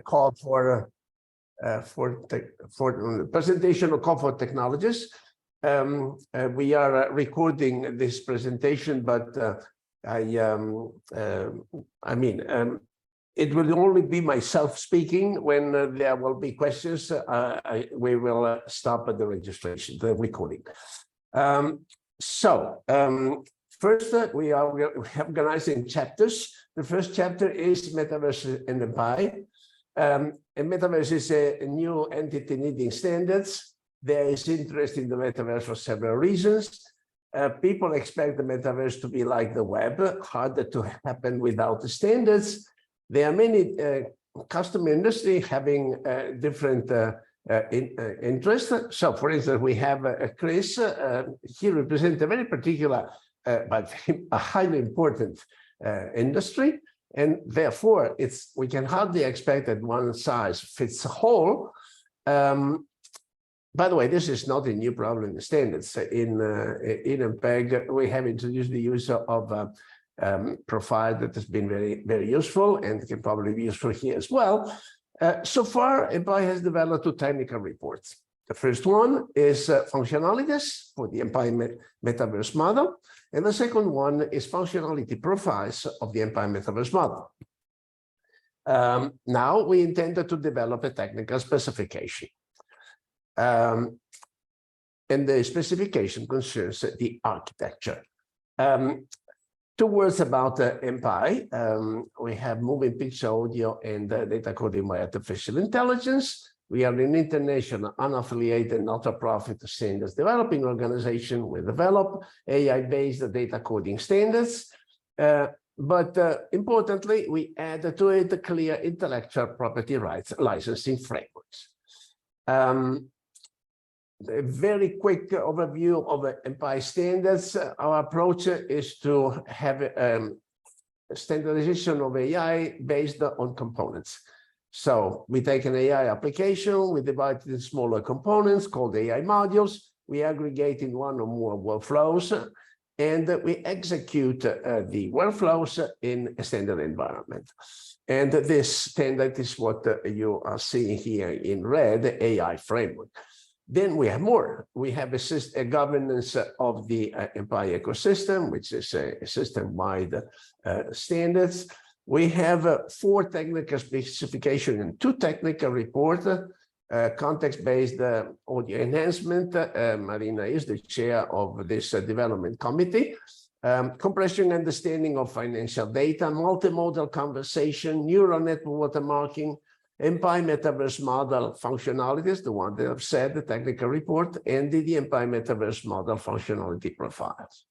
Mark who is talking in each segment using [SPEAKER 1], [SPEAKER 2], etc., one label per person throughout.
[SPEAKER 1] call for presentation of call for technologies. We are recording this presentation, but it will only be myself speaking. When there will be questions, we will stop at the registration, the recording. First, we are organizing chapters. The first chapter is Metaverse and MPAI. And Metaverse is a new entity needing standards. There is interest in the Metaverse for several reasons. People expect the Metaverse to be like the web, harder to happen without the standards. There are many customer industry having different interests. So, for instance, we have Chris. He represents a very particular, but a highly important industry. And therefore, we can hardly expect that one size fits all. By the way, this is not a new problem in standards. In MPEG, we have introduced the use of profile that has been very, very useful and can probably be useful here as well. So far, MPAI has developed two technical reports. The first one is functionalities for the MPAI Metaverse model. And the second one is functionality profiles of the MPAI Metaverse model. Now we intended to develop a technical specification. And the specification concerns the architecture. 2 words about MPAI. We have moving picture audio and data coding by artificial intelligence. We are an international, unaffiliated, not-for-profit standards developing organization. We develop AI-based data coding standards. But importantly, we add to it clear intellectual property rights licensing frameworks. A very quick overview of MPAI standards. Our approach is to have standardization of AI based on components. So we take an AI application, we divide it in smaller components called AI modules, we aggregate in one or more workflows, and we execute the workflows in a standard environment. And this standard is what you are seeing here in red, the AI framework. Then we have more. We have a governance of the MPAI ecosystem, which is a system-wide standards. We have 4 technical specifications and 2 technical reports. Context-based audio enhancement. Marina is the chair of this development committee. Compression understanding of financial data, multimodal conversation, neural network watermarking, MPAI Metaverse model functionalities, the one that I've said, the technical report, and the MPAI Metaverse model functionality profiles.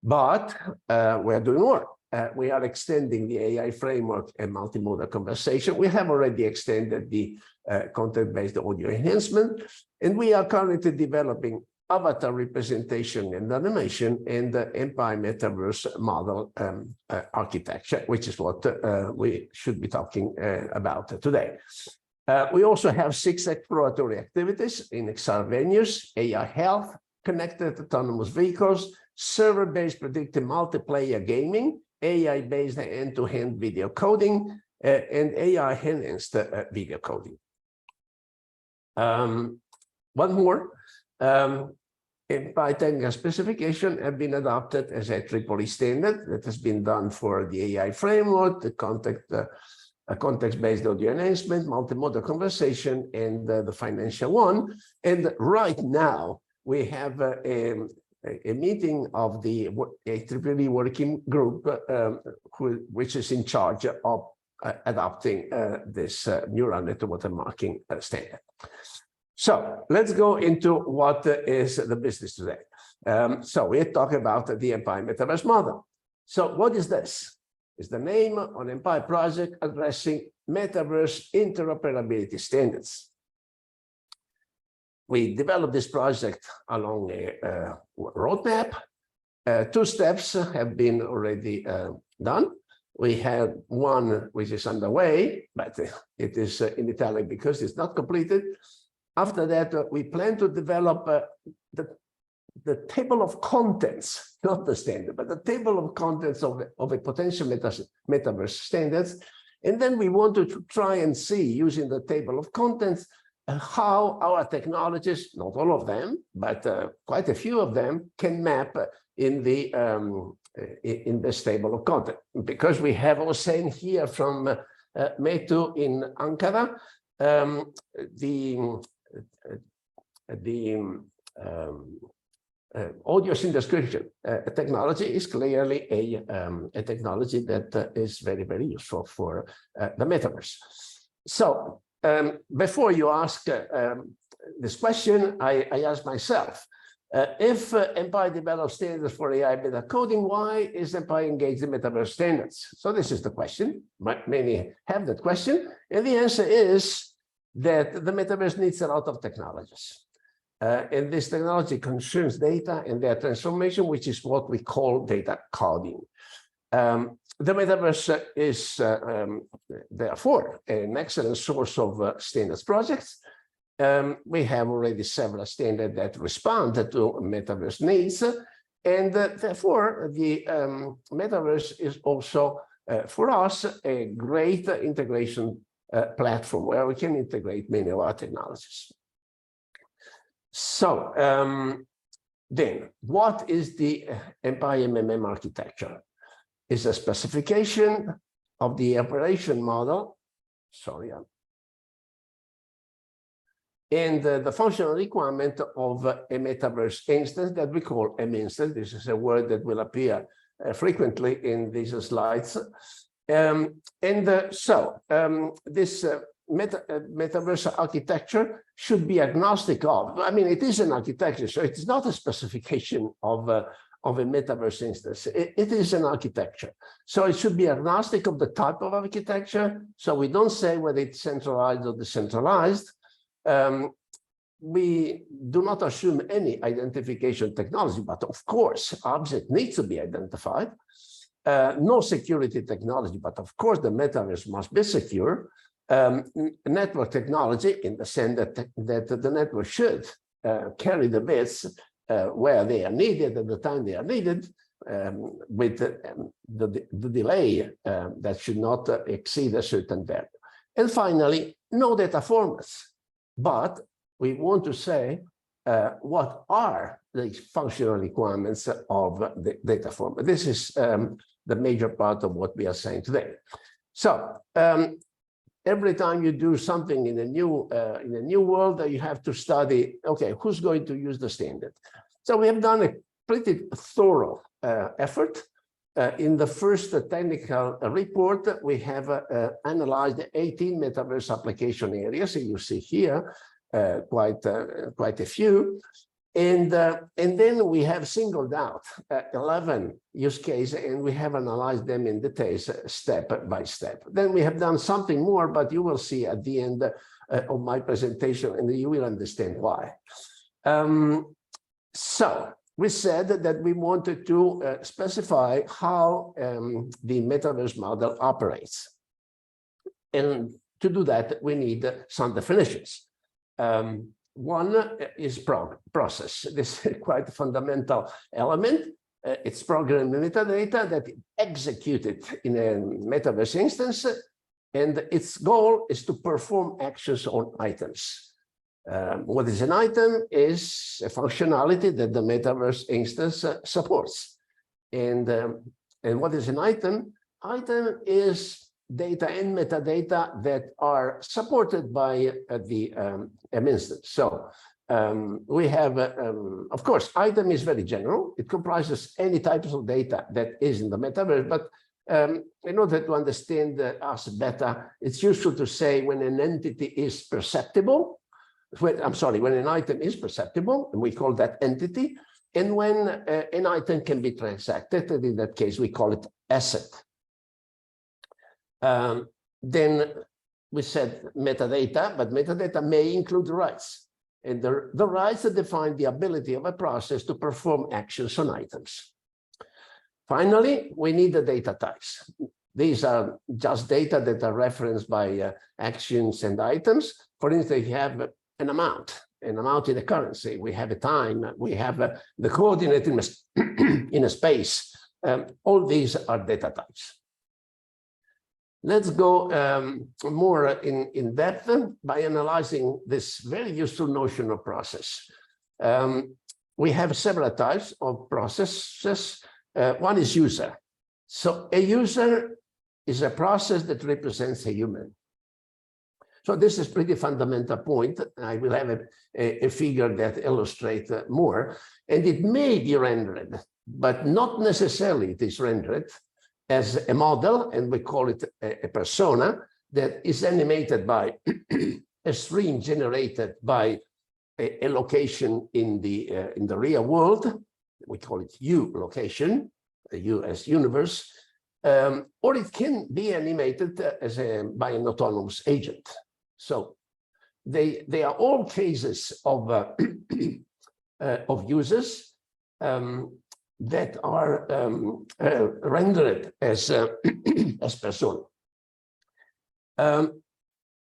[SPEAKER 1] But we're doing more. We are extending the AI framework and multimodal conversation. We have already extended the content-based audio enhancement, and we are currently developing avatar representation and animation in the MPAI Metaverse model architecture, which is what we should be talking about today. We also have 6 exploratory activities in XR venues: AI health, connected autonomous vehicles, server-based predictive multiplayer gaming, AI-based end-to-end video coding, and AI-enhanced video coding. One more. MPAI technical specification have been adopted as a EEE standard that has been done for the AI framework, the context-based audio enhancement, multimodal conversation, and the financial one. And right now, we have a meeting of the EEE working group, which is in charge of adopting this neural network watermarking standard. So let's go into what is the business today. So we're talking about the MPAI Metaverse model. So what is this? It's the name on MPAI project addressing Metaverse interoperability standards. We developed this project along a roadmap. 2 steps have been already done. We have one which is underway, but it is in italic because it's not completed. After that, we plan to develop the table of contents, not the standard, but the table of contents of a potential metaverse standards And then we wanted to try and see, using the table of contents, how our technologies, not all of them, but quite a few of them, can map in this table of content. Because we have Hossein here from METU in Ankara, audio scene description technology is clearly a technology that is very, very useful for the metaverse. So before you ask this question, I ask myself, if MPAI develops standards for AI meta coding, why is MPAI engaged in metaverse standards? So this is the question. Many have that question. And the answer is that the metaverse needs a lot of technologies. And this technology concerns data and their transformation, which is what we call data coding. The metaverse is therefore an excellent source of standards projects. We have already several standards that respond to metaverse needs, and therefore the metaverse is also for us a great integration platform where we can integrate many of our technologies. So then, what is the MPAI-MMM architecture? It's a specification of the operation model, and the functional requirement of a metaverse instance that we call M-instance. This is a word that will appear frequently in these slides. This metaverse architecture should be agnostic of, I mean, it is an architecture, so it's not a specification of a metaverse instance. It is an architecture. So it should be agnostic of the type of architecture. So we don't say whether it's centralized or decentralized. We do not assume any identification technology, but of course, object needs to be identified. No security technology, but of course, the metaverse must be secure. Network technology, in the sense that the network should carry the bits where they are needed at the time they are needed, with the delay that should not exceed a certain value. And finally, no data formats. But we want to say what are the functional requirements of the data format. This is the major part of what we are saying today. So every time you do something in a new world, you have to study, okay, who's going to use the standard? So we have done a pretty thorough effort. In the first technical report, we have analyzed 18 metaverse application areas. So you see here quite a few. And then we have singled out 11 use cases, and we have analyzed them in details step by step. Then we have done something more, but you will see at the end of my presentation, and you will understand why. So we said that we wanted to specify how the metaverse model operates. And to do that, we need some definitions. One is process. This is quite a fundamental element. It's programming metadata that is executed in a metaverse instance, and its goal is to perform actions on items. What is an item is a functionality that the metaverse instance supports. And what is an item? Item is data and metadata that are supported by the M-instance. So we have, of course, item is very general. It comprises any types of data that is in the metaverse, but in order to understand us better, it's useful to say when an entity is perceptible, when an item is perceptible, and we call that entity, and when an item can be transacted, and in that case, we call it asset. Then we said metadata, but metadata may include rights. And the rights define the ability of a process to perform actions on items. Finally, we need the data types. These are just data that are referenced by actions and items. For instance, you have an amount in a currency. We have a time. We have the coordinate in a space. All these are data types. Let's go more in depth by analyzing this very useful notion of process. We have several types of processes. One is user. So a user is a process that represents a human. So this is pretty fundamental point. I will have a figure that illustrates more, and it may be rendered, but not necessarily it is rendered as a model, and we call it a persona that is animated by a stream generated by a location in the real world. We call it U location, U as universe, or it can be animated as by an autonomous agent. So they are all cases of users that are rendered as as persona.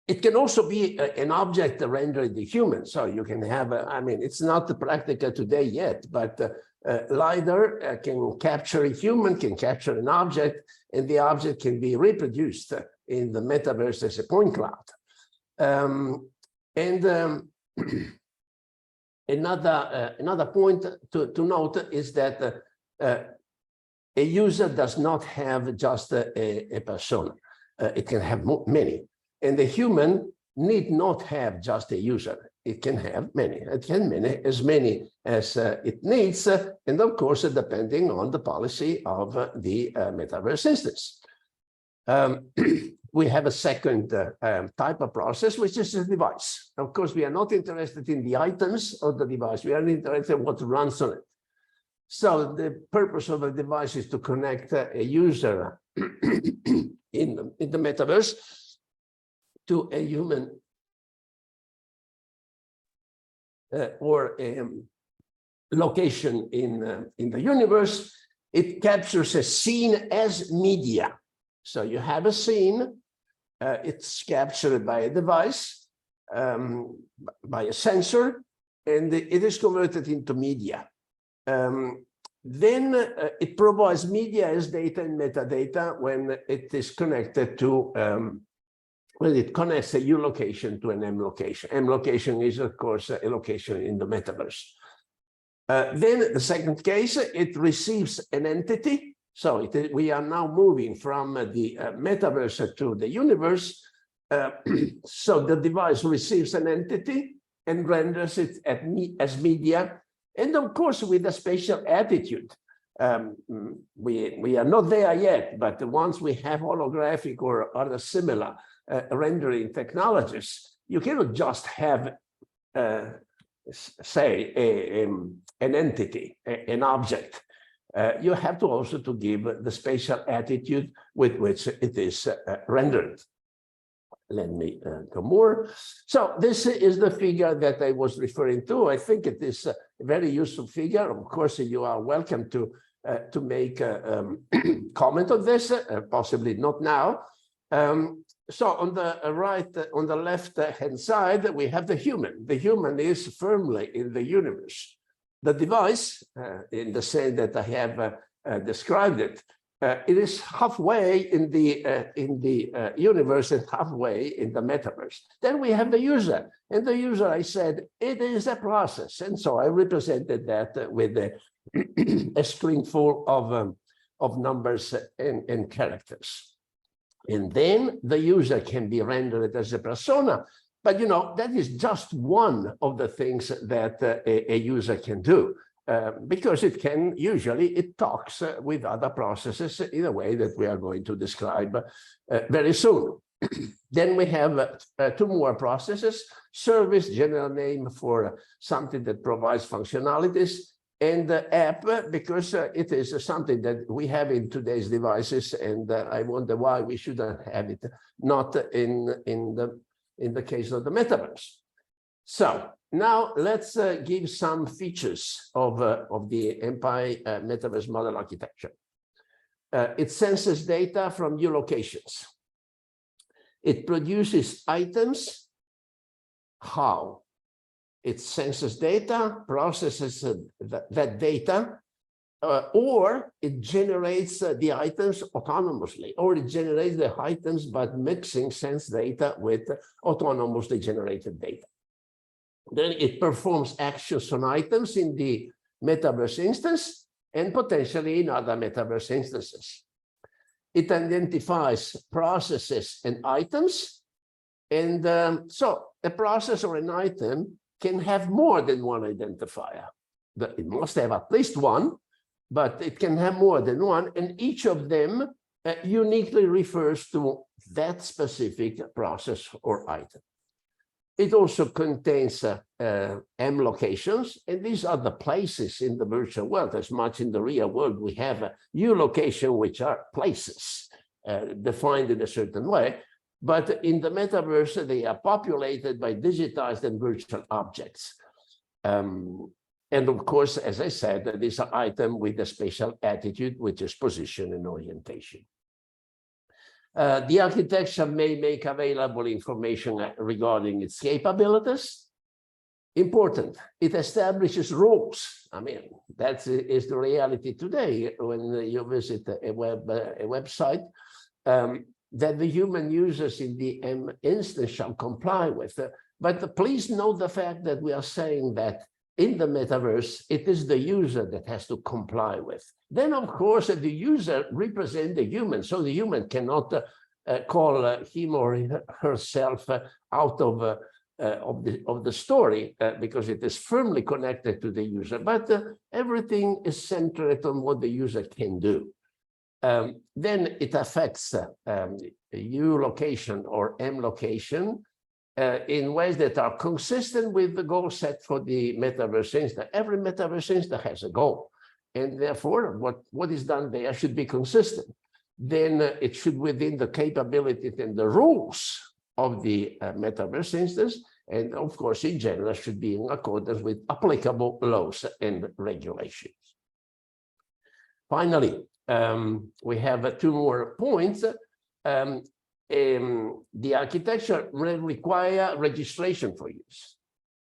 [SPEAKER 1] It can also be an object rendered the human. So you can have, I mean, it's not practical today yet, but LiDAR can capture a human, can capture an object, and the object can be reproduced in the metaverse as a point cloud. Another point to note is that a user does not have just a persona. It can have many. And the human need not have just a user. It can have many. It can as many as it needs, and of course, depending on the policy of the metaverse instance. We have a second type of process, which is a device. Of course, we are not interested in the items of the device. We are interested in what runs on it. So the purpose of a device is to connect a user in the metaverse to a human or a location in the universe. It captures a scene as media. So you have a scene, it's captured by a device, by a sensor, and it is converted into media. Then it provides media as data and metadata when it is connected to, when it connects a U location to an M location. M location is, of course, a location in the metaverse. Then the second case, it receives an entity. So we are now moving from the metaverse to the universe. So the device receives an entity and renders it as media. And of course, with a spatial attitude. We are not there yet, but once we have holographic or other similar rendering technologies, you cannot just have, say, an entity, an object. You have to also to give the spatial attitude with which it is rendered. Let me go more. So this is the figure that I was referring to. I think it is a very useful figure. Of course, you are welcome to make a comment on this, possibly not now. So on the right, on the left-hand side, we have the human. The human is firmly in the universe. The device, in the sense that I have described it, it is halfway in the universe and halfway in the metaverse. Then we have the user, and the user, I said, it is a process, and so I represented that with a string full of numbers and characters. And then the user can be rendered as a persona. But, you know, that is just one of the things that a user can do, because it can usually, it talks with other processes in a way that we are going to describe very soon. Then we have two more processes: service, general name for something that provides functionalities, and app, because it is something that we have in today's devices, and I wonder why we shouldn't have it not in the case of the metaverse. So now let's give some features of the MPAI Metaverse model architecture. It senses data from U locations. It produces items. How? It senses data, processes that data, or it generates the items autonomously, or it generates the items by mixing sense data with autonomously generated data. Then it performs actions on items in the metaverse instance and potentially in other metaverse instances. It identifies processes and items. And so a process or an item can have more than one identifier. It must have at least one, but it can have more than one, and each of them uniquely refers to that specific process or item. It also contains M locations, and these are the places in the virtual world. As much in the real world, we have U location, which are places defined in a certain way. But in the metaverse, they are populated by digitized and virtual objects. And of course, as I said, this is an item with a spatial attitude, which is position and orientation. The architecture may make available information regarding its capabilities. Important, it establishes rules. I mean, that is the reality today when you visit a website that the human users in the M instance shall comply with. But please note the fact that we are saying that in the metaverse, it is the user that has to comply with. Then, of course, the user represents the human, so the human cannot call him or herself out of the story because it is firmly connected to the user. But everything is centered on what the user can do. Then it affects U location or M location in ways that are consistent with the goal set for the metaverse instance. Every metaverse instance has a goal, and therefore what is done there should be consistent. Then it should within the capabilities and the rules of the metaverse instance, and of course in general should be in accordance with applicable laws and regulations. Finally, we have two more points. The architecture will require registration for use.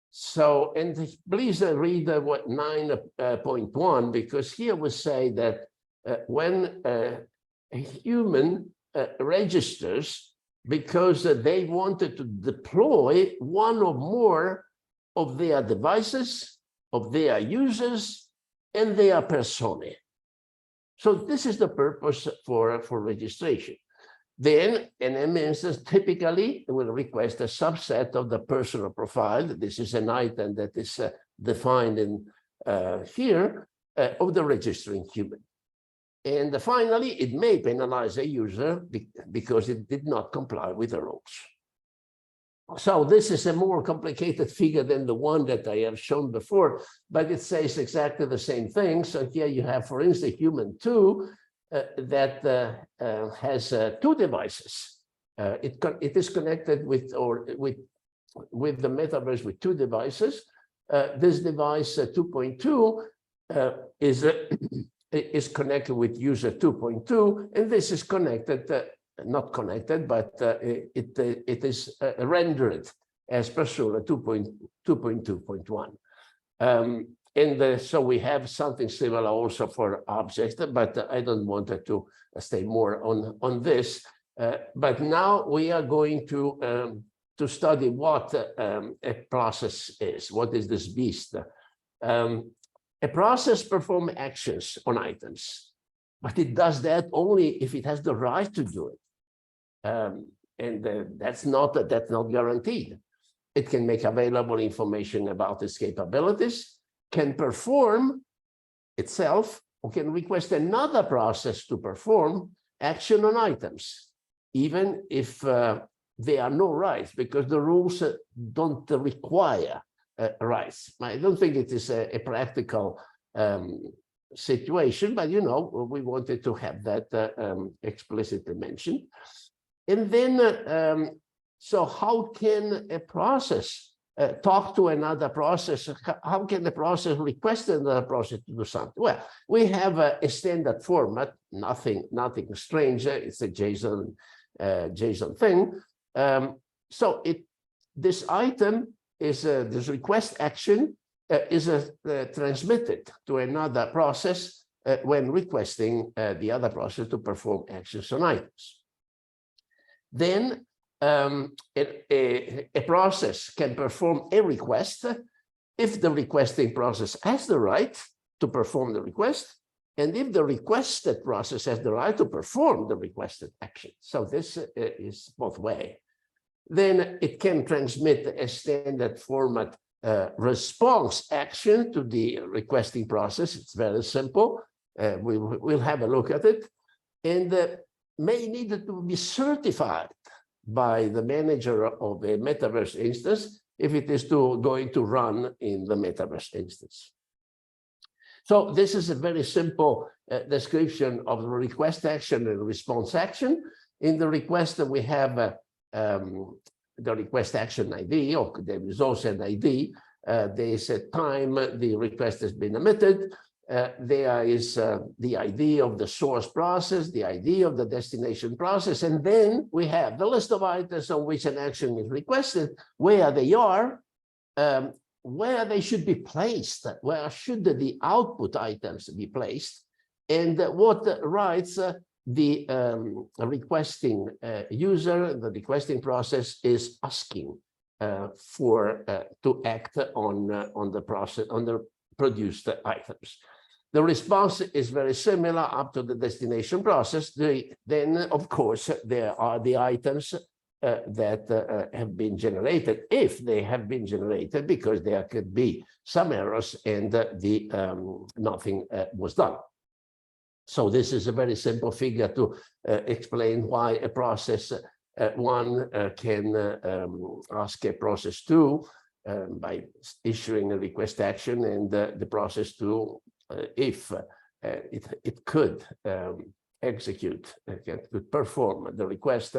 [SPEAKER 1] So, and please read what 9.1, because here we say that when a human registers because they wanted to deploy one or more of their devices, of their users, and their personae. So this is the purpose for registration. Then an M instance typically will request a subset of the personal profile. This is an item that is defined in here of the registering human. And finally, it may penalize a user because it did not comply with the rules. So this is a more complicated figure than the one that I have shown before, but it says exactly the same thing. So here you have, for instance, human 2 that has 2 devices. It is connected with the metaverse with 2 devices. This device 2.2 is connected with user 2.2, and this is connected, not connected, but it is rendered as persona 2.2.1. And so we have something similar also for objects, but I don't want to stay more on this. But now we are going to study what a process is. What is this beast? A process performs actions on items, but it does that only if it has the right to do it. And that's not guaranteed. It can make available information about its capabilities, can perform itself, or can request another process to perform action on items, even if there are no rights, because the rules don't require rights. I don't think it is a practical situation, but you know, we wanted to have that explicitly mentioned. And then, so how can a process talk to another process? How can the process request another process to do something? Well, we have a standard format, nothing strange. It's a JSON thing. So this item is this request action is transmitted to another process when requesting the other process to perform actions on items. Then a process can perform a request if the requesting process has the right to perform the request, and if the requested process has the right to perform the requested action. So this is both ways. Then it can transmit a standard format response action to the requesting process. It's very simple. We'll have a look at it, and may need to be certified by the manager of a Metaverse instance if it is going to run in the Metaverse instance. So this is a very simple description of the request action and response action. In the request, we have the request action ID, or there is also an ID. There is a time the request has been emitted. There is the ID of the source process, the ID of the destination process, and then we have the list of items on which an action is requested, where they are, where they should be placed, where should the output items be placed, and what rights the requesting user, the requesting process is asking for to act on the process, on the produced items. The response is very similar up to the destination process. Then, of course, there are the items that have been generated, if they have been generated, because there could be some errors and nothing was done. So this is a very simple figure to explain why a process one can ask a process two by issuing a request action, and the process two, if it could execute, could perform the request,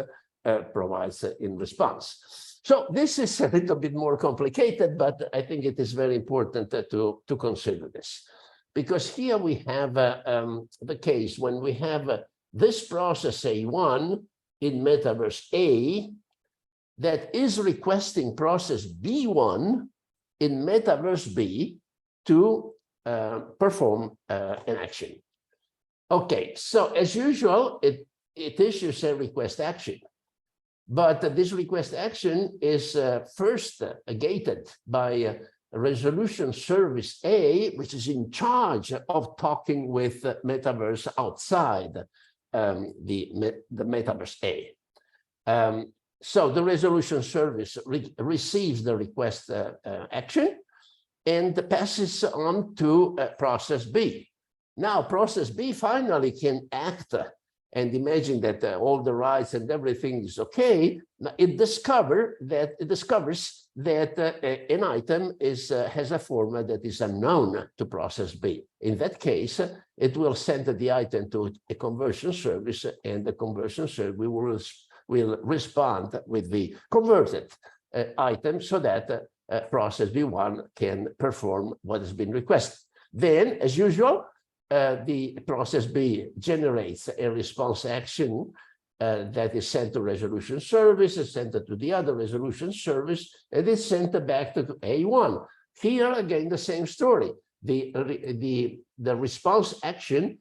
[SPEAKER 1] provides in response. So this is a little bit more complicated, but I think it is very important to consider this, because here we have the case when we have this process A1 in Metaverse A that is requesting process B1 in Metaverse B to perform an action. Okay, so as usual, it issues a request action. But this request action is first gated by resolution service A, which is in charge of talking with Metaverse outside the Metaverse A. So the resolution service receives the request action and passes on to process B. Now, process B finally can act and imagine that all the rights and everything is okay. It discovers that an item has a format that is unknown to process B. In that case, it will send the item to a conversion service, and the conversion service will respond with the converted item so that process B1 can perform what has been requested. Then, as usual, the process B generates a response action that is sent to resolution service, is sent to the other resolution service, and is sent back to A1. Here again, the same story. The response action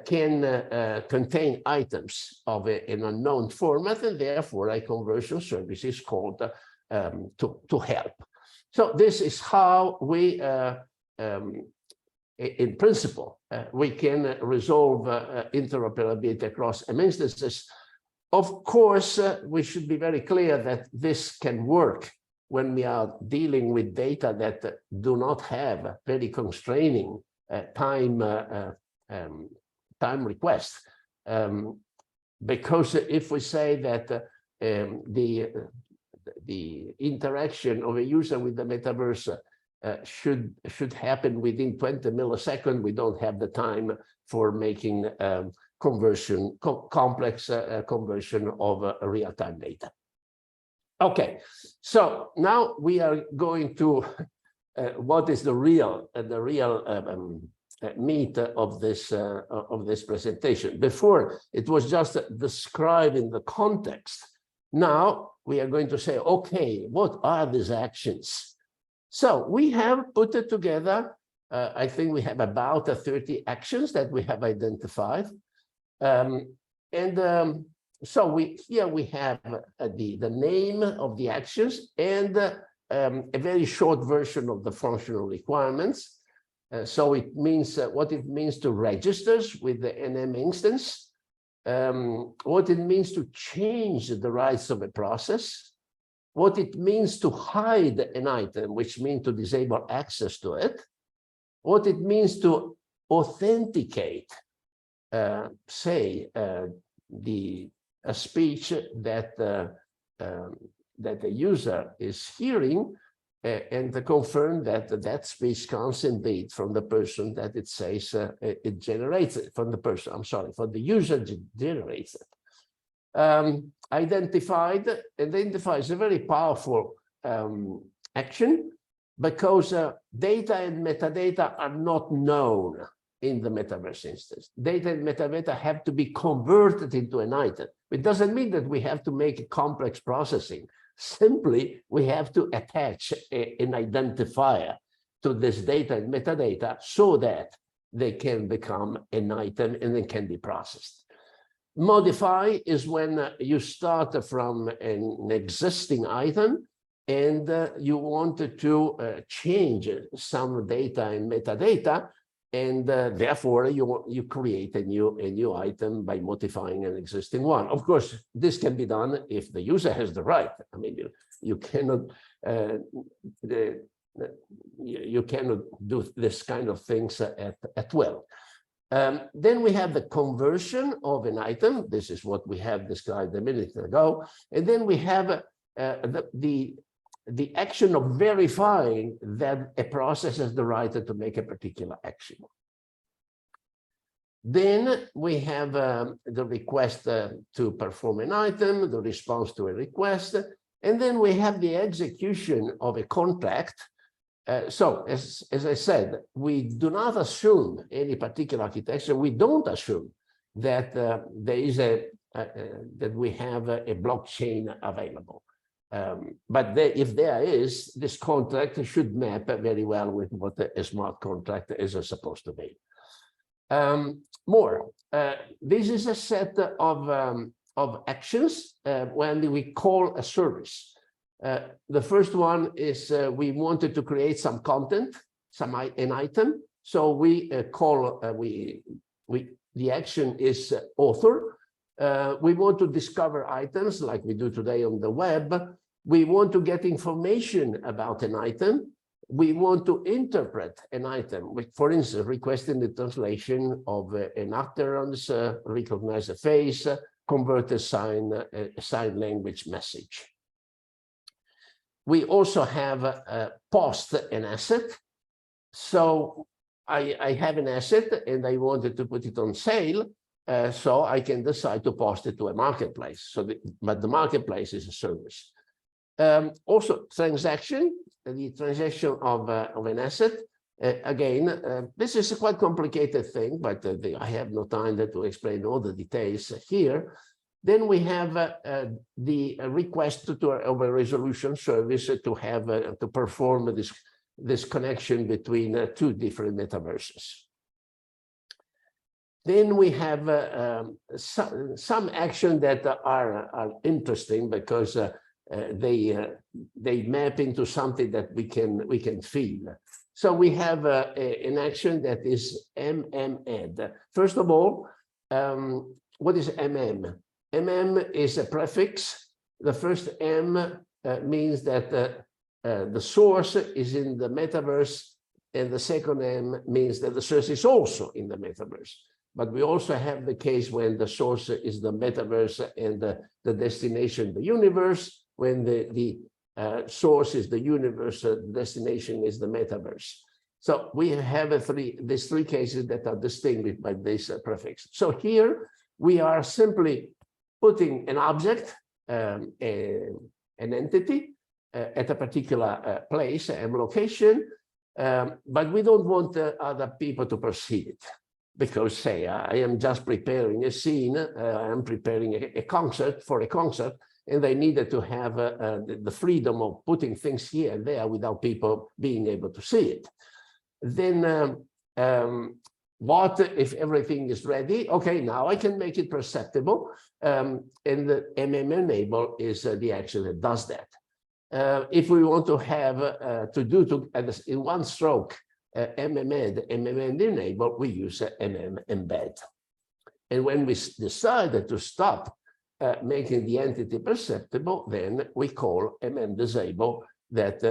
[SPEAKER 1] can contain items of an unknown format, and therefore a conversion service is called to help. So this is how we in principle, we can resolve interoperability across M instances. Of course, we should be very clear that this can work when we are dealing with data that do not have very constraining time requests. Because if we say that the interaction of a user with the metaverse should happen within 20 milliseconds, we don't have the time for making complex conversion of real-time data. Okay, so now we are going to what is the real meat of this presentation. Before, it was just describing the context. Now we are going to say, okay, what are these actions? So we have put it together I think we have about 30 actions that we have identified. So here we have the name of the actions and a very short version of the functional requirements. So it means what it means to registers with the NM instance, what it means to change the rights of a process, what it means to hide an item, which means to disable access to it, what it means to authenticate, say, a speech that that the user is hearing, and to confirm that that speech comes indeed from the person that it says it generates it, from the person, I'm sorry, from the user generates it. Identify is a very powerful action, because data and metadata are not known in the metaverse instance. Data and metadata have to be converted into an item. It doesn't mean that we have to make a complex processing. Simply, we have to attach an identifier to this data and metadata so that they can become an item and they can be processed. Modify is when you start from an existing item and you wanted to change some data and metadata, and therefore you create a new item by modifying an existing one. Of course, this can be done if the user has the right. I mean, you cannot you cannot do this kind of things at will. Then we have the conversion of an item. This is what we have described a minute ago. And then we have the action of verifying that a process has the right to make a particular action. Then we have the request to perform an item, the response to a request, and then we have the execution of a contract. So as I said, we do not assume any particular architecture. We don't assume that there is that we have a blockchain available. But if there is, this contract should map very well with what a smart contract is supposed to be. This is a set of actions when we call a service. The first one is we wanted to create some content, an item. So we call the action is author. We want to discover items like we do today on the web. We want to get information about an item. We want to interpret an item, which, for instance, requesting the translation of an utterance, recognize a face, convert a sign language message. We also have post an asset. So I have an asset and I wanted to put it on sale. So I can decide to post it to a marketplace. But the marketplace is a service. Also, transaction, the transaction of an asset. Again, this is a quite complicated thing, but I have no time to explain all the details here. Then we have the request of a resolution service to have to perform this connection between two different metaverses. Then we have some action that are interesting because they map into something that we can feel. So we have an action that is MMM. First of all, what is MM? MM is a prefix. The first M means that the source is in the metaverse, and the second M means that the source is also in the metaverse. But we also have the case when the source is the metaverse and the destination the universe. When the source is the universe, the destination is the metaverse. So we have these three cases that are distinguished by this prefix. So here we are simply putting an object, an entity at a particular place and location, but we don't want other people to perceive it. Because, say, I am just preparing a scene, I am preparing a concert for a concert, and they needed to have the freedom of putting things here and there without people being able to see it. Then what if everything is ready? Okay, now I can make it perceptible. And the MMM-enable is the action that does that. If we want to have in one stroke MMM-enable, we use MMM-embed. And when we decide to stop making the entity perceptible, then we call MM-disable that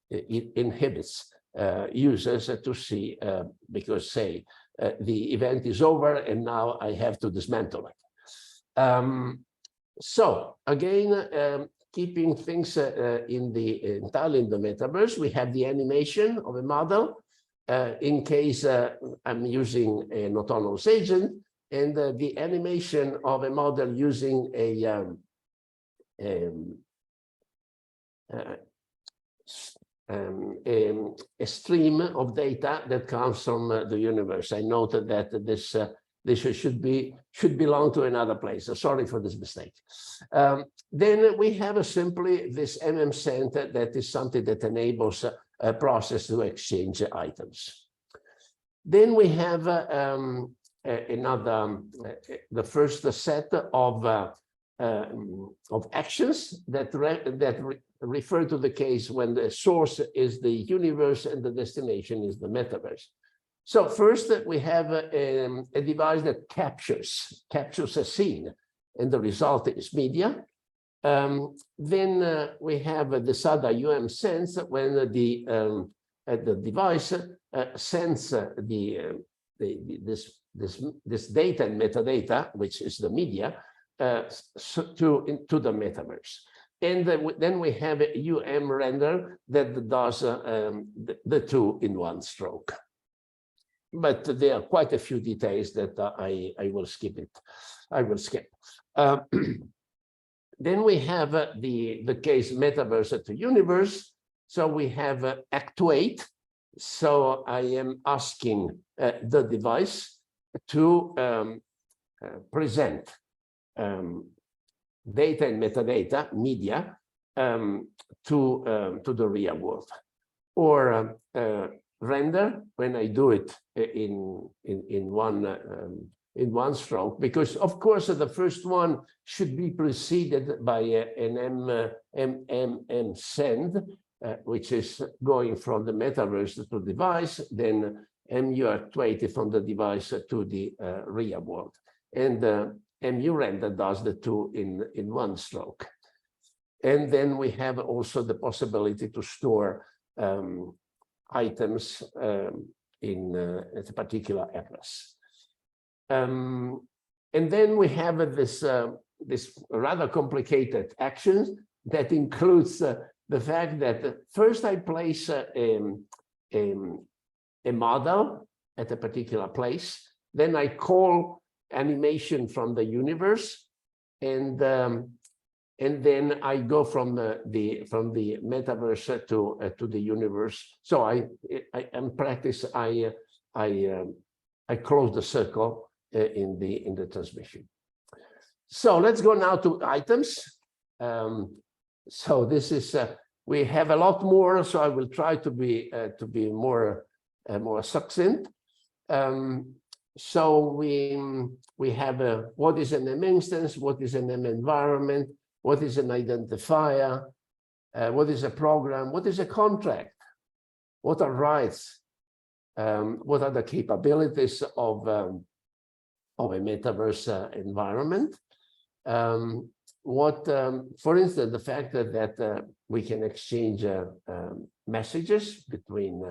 [SPEAKER 1] it inhibits users to see, because say the event is over and now I have to dismantle it. So again, keeping things entirely in the metaverse, we have the animation of a model in case I'm using an autonomous agent, and the animation of a model using a stream of data that comes from the universe. I noted that this should belong to another place. So sorry for this mistake. Then we have simply this MM-send that is something that enables a process to exchange items. Then we have the first set of actions that refer to the case when the source is the universe and the destination is the metaverse. So first, we have a device that captures a scene, and the result is media. Then we have this other sense when the device sends this data and metadata, which is the media, to the metaverse. And then we have a render that does the two in one stroke. But there are quite a few details that I will skip it. I will skip. Then we have the case metaverse to universe. So we have actuate. So I am asking the device to present data and metadata, media, to the real world, or render when I do it in one stroke, because of course the first one should be preceded by an MMM send, which is going from the metaverse to the device, then MU actuated from the device to the real world, and MU render does the two in one stroke. And then we have also the possibility to store items in a particular address. And then we have this rather complicated action that includes the fact that first I place a model at a particular place, then I call animation from the universe, and then I go from the metaverse to the universe. So in practice I close the circle in the transmission. So let's go now to items. So this is we have a lot more, so I will try to be more succinct. So we have what is an M instance, what is an M environment, what is an identifier, what is a program, what is a contract, what are rights, what are the capabilities of a metaverse environment. For instance, the fact that we can exchange messages between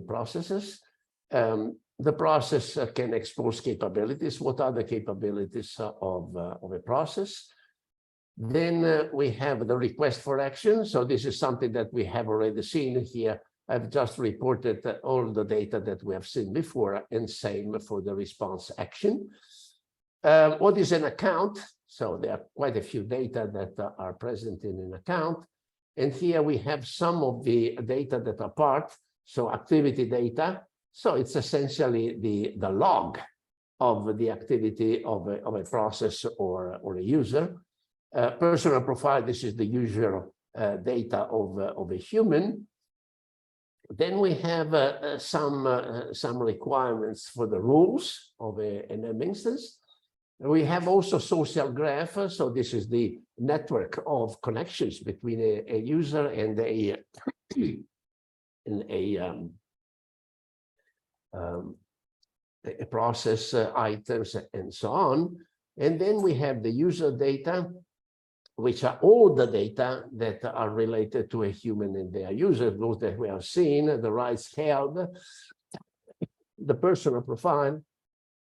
[SPEAKER 1] processes. The process can expose capabilities. What are the capabilities of a process? Then we have the request for action. So this is something that we have already seen here. I've just reported all the data that we have seen before, and same for the response action. What is an account? So there are quite a few data that are present in an account. And here we have some of the data that are part, so activity data. So it's essentially the log of the activity of a process or a user. Personal profile, this is the usual data of a human. Then we have some requirements for the rules of an M instance. We have also social graph. So this is the network of connections between a user and a process, items, and so on. And then we have the user data, which are all the data that are related to a human and their user, those that we have seen, the rights held, the personal profile,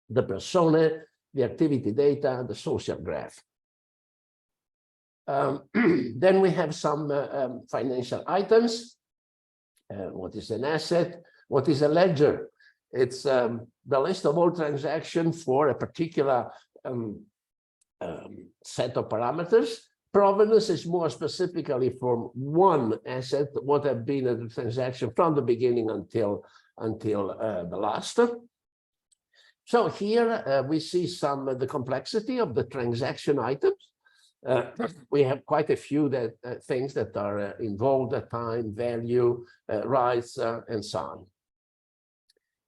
[SPEAKER 1] the persona, the activity data, the social graph. Then we have some financial items. What is an asset? What is a ledger? It's the list of all transactions for a particular set of parameters. Provenance is more specifically from one asset, what have been the transaction from the beginning until the last. So here we see some of the complexity of the transaction items. We have quite a few things that are involved: time, value, rights, and so on.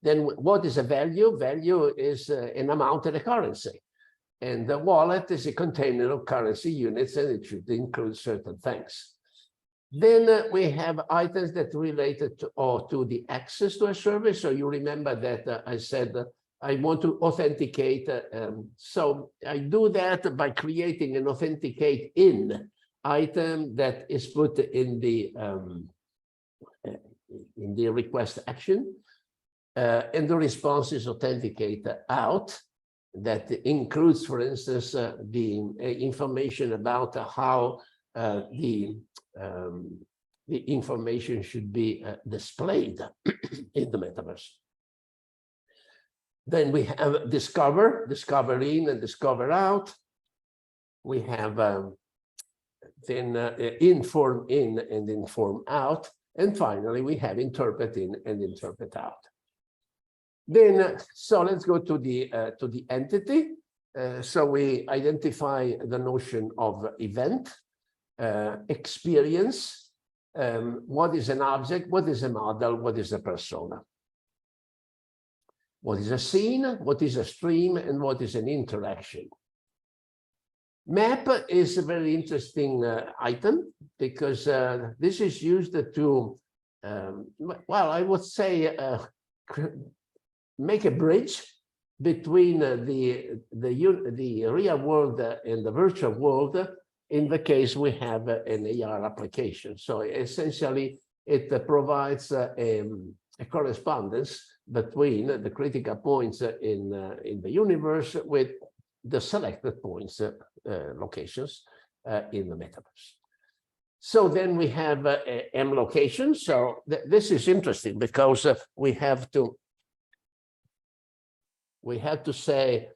[SPEAKER 1] Then what is a value? Value is an amount in a currency. And the wallet is a container of currency units, and it should include certain things. Then we have items that related to the access to a service. So you remember that I said I want to authenticate. So I do that by creating an authenticate in item that is put in the request action. And the response is authenticate out. That includes, for instance, the information about how the information should be displayed in the metaverse. Then we have discover in and discover out. We have then inform in and inform out. And finally, we have interpret in and interpret out. Then, so let's go to the entity. So we identify the notion of event, experience, what is an object, what is a model, what is a persona, what is a scene, what is a stream, and what is an interaction. Map is a very interesting item because this is used to, well, I would say, make a bridge between the real world and the virtual world in the case we have an AR application. So essentially, it provides a correspondence between the critical points in the universe with the selected points, locations in the metaverse. So then we have M location. So this is interesting because we have to say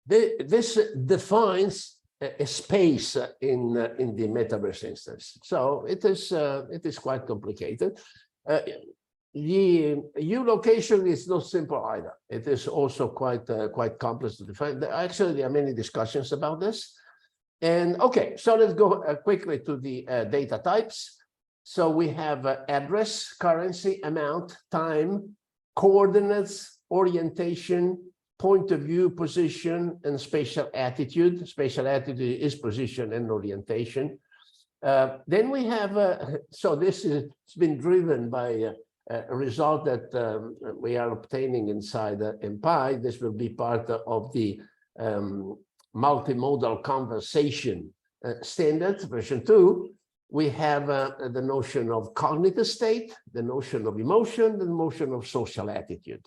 [SPEAKER 1] this defines a space in the metaverse instance. So it is quite complicated. The U location is not simple either. It is also quite complex to define. Actually, there are many discussions about this. And okay, so let's go quickly to the data types. So we have address, currency, amount, time, coordinates, orientation, point of view, position, and spatial attitude. Spatial attitude is position and orientation. Then we have, so this has been driven by a result that we are obtaining inside MPAI. This will be part of the multimodal conversation standard, version 2. We have the notion of cognitive state, the notion of emotion, the notion of social attitude.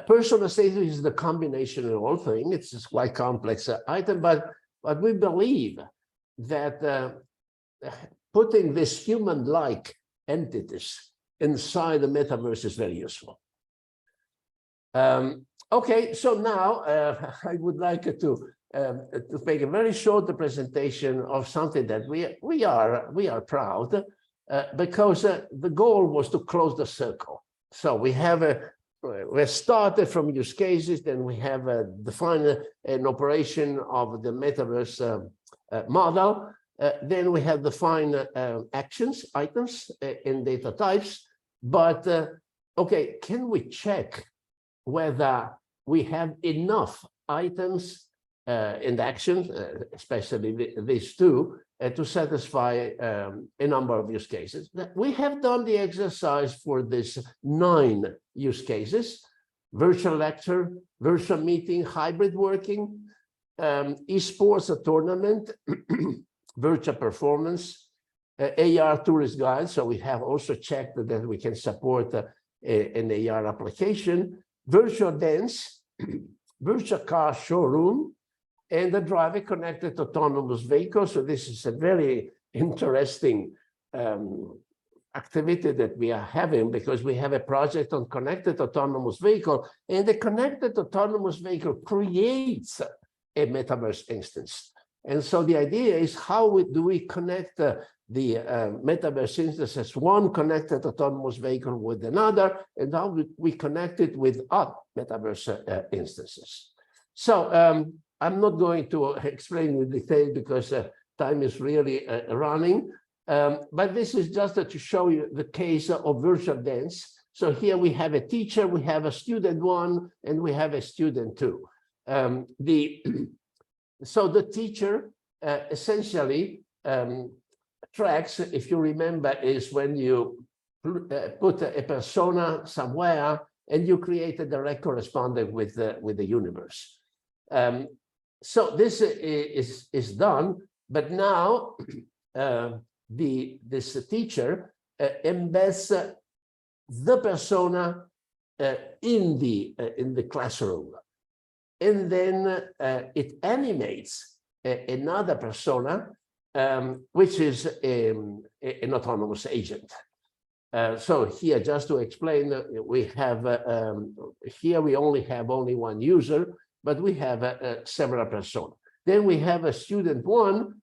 [SPEAKER 1] Personal state is the combination of all things. It's quite complex item, but we believe that putting this human-like entities inside the metaverse is very useful. Okay, so now I would like to make a very short presentation of something that we are proud because the goal was to close the circle. So we started from use cases, then we have defined an operation of the metaverse model. Then we have defined actions, items, and data types. But okay, can we check whether we have enough items and actions, especially these two, to satisfy a number of use cases? We have done the exercise for this 9 use cases: virtual lecture, virtual meeting, hybrid working, esports, a tournament, virtual performance, AR tourist guide. So we have also checked that we can support an AR application, virtual dance, virtual car showroom, and the driver connected autonomous vehicle. So this is a very interesting activity that we are having, because we have a project on connected autonomous vehicle, and the connected autonomous vehicle creates a metaverse instance. And so the idea is, how do we connect the metaverse instances, one connected autonomous vehicle with another, and how we connect it with other metaverse instances. So I'm not going to explain in detail because time is really running, but this is just to show you the case of virtual dance. So here we have a teacher, we have a student 1, and we have a student 2. So the teacher essentially tracks, if you remember, is when you put a persona somewhere and you create a direct correspondence with the universe. So this is done, but now this teacher embeds the persona in the classroom. And then it animates another persona, which is an autonomous agent. So here, just to explain, we have here we only have one user, but we have several personas. Then we have a student 1,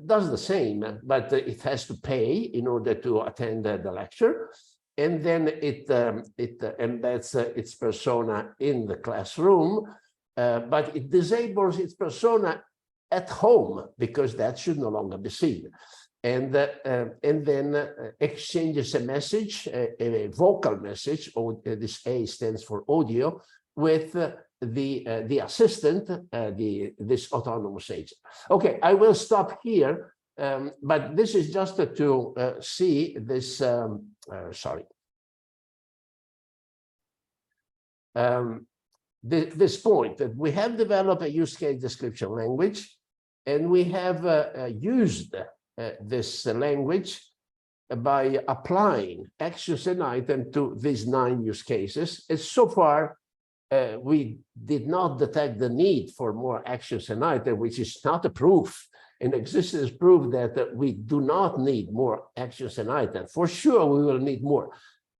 [SPEAKER 1] does the same, but it has to pay in order to attend the lecture. And then it embeds its persona in the classroom. But it disables its persona at home, because that should no longer be seen. And then exchanges a message, a vocal message, or this A stands for audio, with the assistant, this autonomous agent. Okay, I will stop here, but this is just to see this, this point that we have developed a use case description language, and we have used this language by applying actions and items to these 9 use cases. And so far, we did not detect the need for more actions and items, which is not a proof. And existence proof that we do not need more actions and items. For sure, we will need more.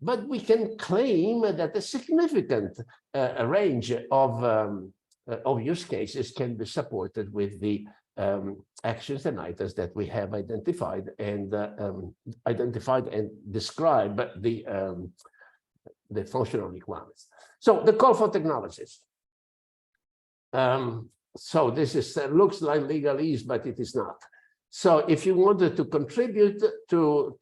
[SPEAKER 1] But we can claim that a significant range of use cases can be supported with the actions and items that we have identified and describe the functional requirements. So the call for technologies. So this is looks like legalese, but it is not. So if you wanted to contribute to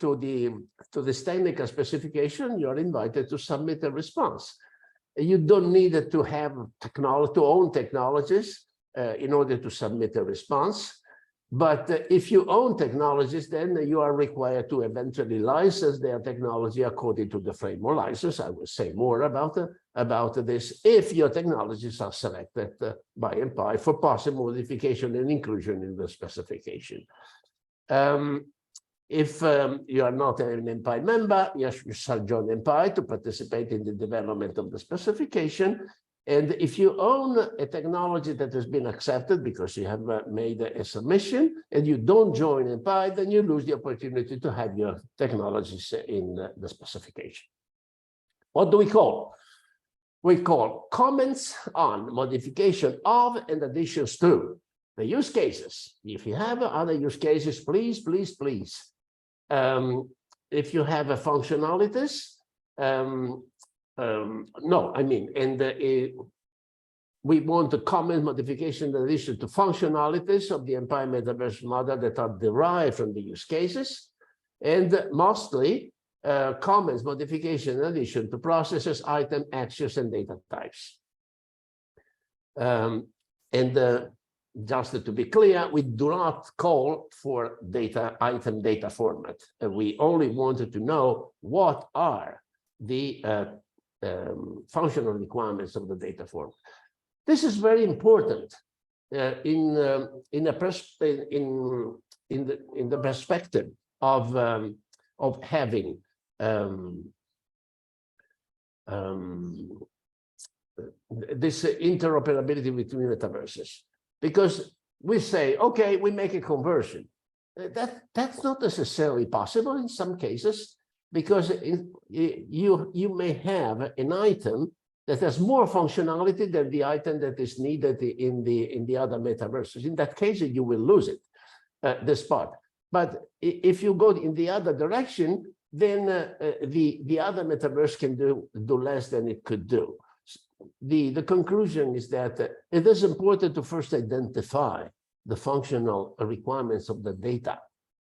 [SPEAKER 1] this technical specification, you're invited to submit a response. You don't need to have own technologies in order to submit a response. But if you own technologies, then you are required to eventually license their technology according to the framework license. I will say more about this if your technologies are selected by MPAI for possible modification and inclusion in the specification. If you are not an MPAI member, you shall join MPAI to participate in the development of the specification. And if you own a technology that has been accepted because you have made a submission and you don't join MPAI, then you lose the opportunity to have your technologies in the specification. What do we call? We call comments on, modification of, and additions to the use cases. If you have other use cases, please, please, please. If you have a functionalities, no, I mean, and we want to comment, modification, and addition to functionalities of the MPAI Metaverse model that are derived from the use cases, and mostly comments, modification, and addition to processes, item, actions, and data types. Just to be clear, we do not call for item data format. We only wanted to know what are the functional requirements of the data format. This is very important in the perspective of having this interoperability between metaverses. Because we say, okay, we make a conversion. That's not necessarily possible in some cases, because you may have an item that has more functionality than the item that is needed in the other metaverses. In that case, you will lose it, this part. But if you go in the other direction, then the other metaverse can do less than it could do. The conclusion is that it is important to first identify the functional requirements of the data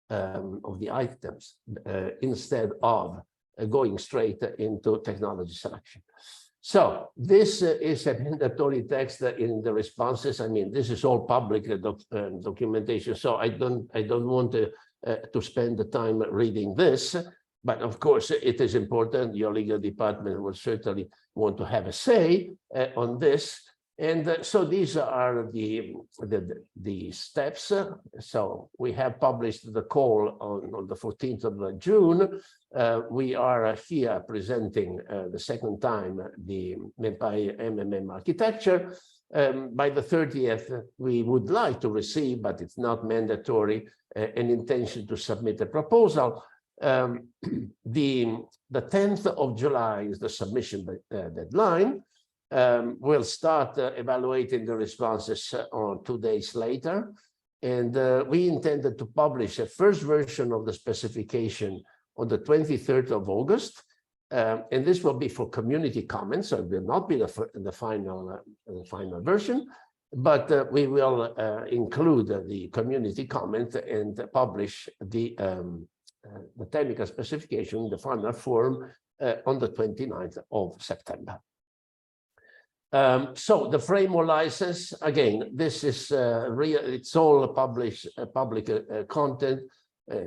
[SPEAKER 1] of the items instead of going straight into technology selection. So this is a mandatory text in the responses. I mean, this is all public documentation, so I don't want to spend the time reading this. But of course, it is important. Your legal department will certainly want to have a say on this. And so these are the steps. So we have published the call on the 14th of June. We are here presenting the second time the MPAI-MMM architecture. By the 30th, we would like to receive, but it's not mandatory, an intention to submit a proposal. The 10th of July is the submission deadline. We'll start evaluating the responses on 2 days later. And we intended to publish a first version of the specification on the 23rd of August. And this will be for community comments, so it will not be the final version. But we will include the community comment and publish the technical specification in the final form on the 29th of September. So the framework license, again, this is it's all published public content,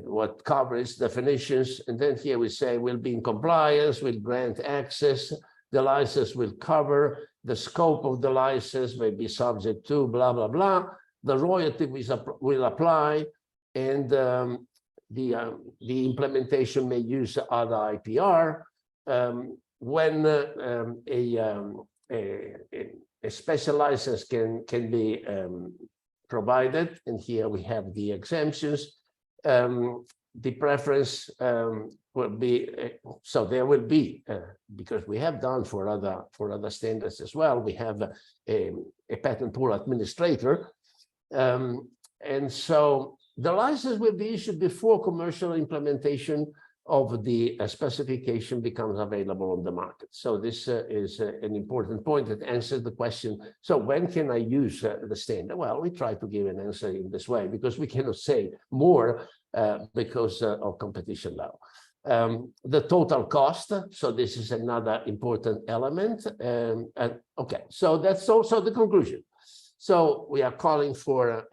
[SPEAKER 1] what covers definitions, and then here we say we'll be in compliance, we'll grant access, the license will cover, the scope of the license may be subject to blah, blah, blah, the royalty will apply, and the implementation may use other IPR. When a special license can be provided, and here we have the exemptions. The preference will be so there will be because we have done for other standards as well. We have a patent pool administrator, and so the license will be issued before commercial implementation of the specification becomes available on the market. So this is an important point that answers the question, so when can I use the standard? Well, we try to give an answer in this way because we cannot say more because of competition law. The total cost, so this is another important element. And okay, so that's also the conclusion. So we are calling for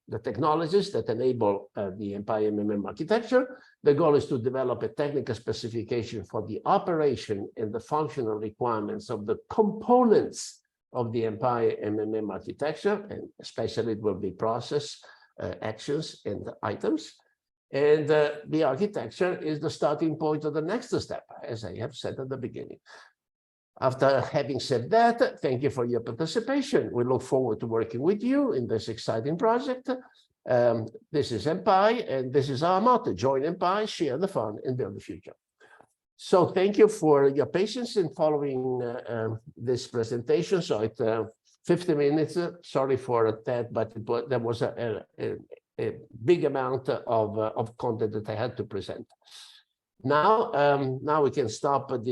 [SPEAKER 1] the technologies that enable the MPAI-MMM architecture. The goal is to develop a technical specification for the operation and the functional requirements of the components of the MPAI-MMM architecture, and especially it will be process, actions, and items. And the architecture is the starting point of the next step, as I have said at the beginning. After having said that, thank you for your participation. We look forward to working with you in this exciting project. This is MPAI, and this is our motto: join MPAI, share the fun, and build the future. So thank you for your patience in following this presentation. So it's 50 minutes. Sorry for that, but there was a big amount of content that I had to present. Now we can stop the